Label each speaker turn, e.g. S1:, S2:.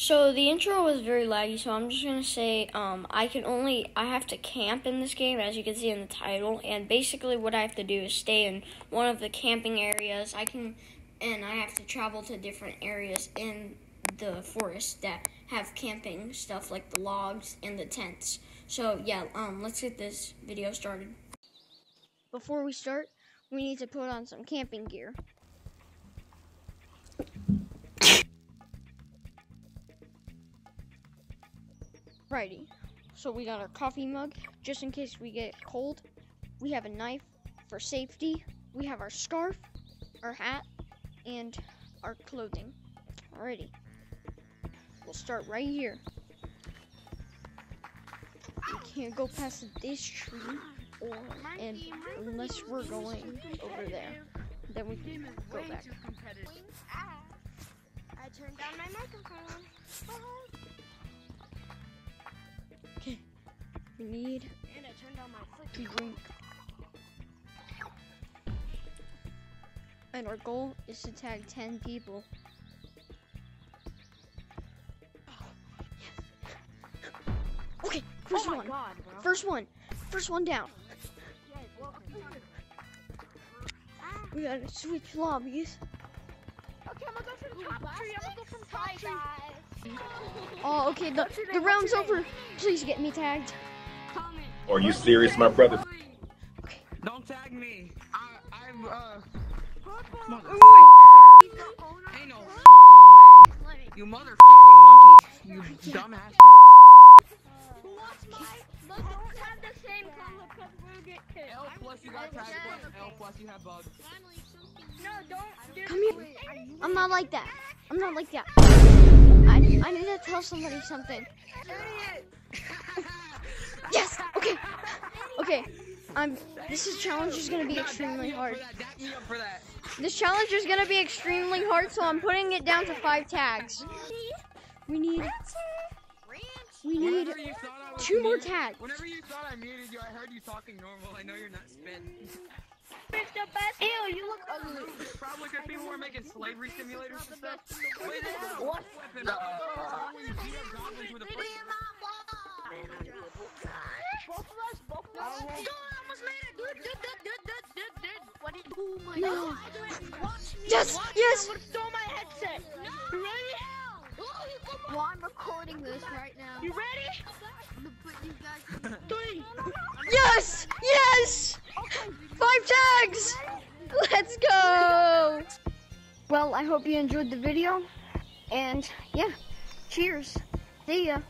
S1: So the intro was very laggy, so I'm just gonna say I have to camp in this game, as you can see in the title, and basically what I have to do is stay in one of the camping areas. I have to travel to different areas in the forest that have camping stuff like the logs and the tents. So yeah, let's get this video started. Before we start, we need to put on some camping gear. Righty, so we got our coffee mug, just in case we get cold. We have a knife for safety. We have our scarf, our hat, and our clothing. Alrighty, we'll start right here. We can't go past this tree, unless we're going over there. Then we can go back.
S2: I turned down my microphone.
S1: Okay, we need
S2: And I turned down my
S1: to drink. And our goal is to tag 10 people. Okay, first one.
S2: God, bro.
S1: First one down. We gotta switch lobbies.
S2: Okay, I'm gonna go from top tree. I'm gonna go from top tree.
S1: Oh, okay, the round's over. Please get me tagged.
S3: Are you serious, my brother?
S1: Okay.
S4: Don't tag me. I'm Ain't no way. You motherfucking monkey. You dumbass
S2: Don't have the same color because we'll get killed.
S4: L plus you got tagged plus L plus you have bugs.
S2: No, don't do
S1: Come here. I'm not like that. I need to tell somebody something. Yes. Okay. This challenge is gonna be extremely hard. This challenge is gonna be extremely hard, so I'm putting it down to 5 tags. We need 2 more tags.
S4: Whenever you thought I muted you, I heard you talking normal. I know you're not spin.
S2: It's the best. Ew, you look ugly.
S4: Probably because people were making slavery simulators and stuff. Wait,
S2: What?
S4: weapon? When you beat up goblins with a foot.
S2: Both of us. Dude, I almost made it. Dude. What did you do? Oh my
S1: No.
S2: God. Watch me.
S1: Yes.
S2: I'm gonna throw my headset. You ready? Well, I'm recording this right now. You ready? I'm gonna put you guys 3.
S1: Yes. 5 tags. Let's go. Well, I hope you enjoyed the video, and yeah, cheers. See ya.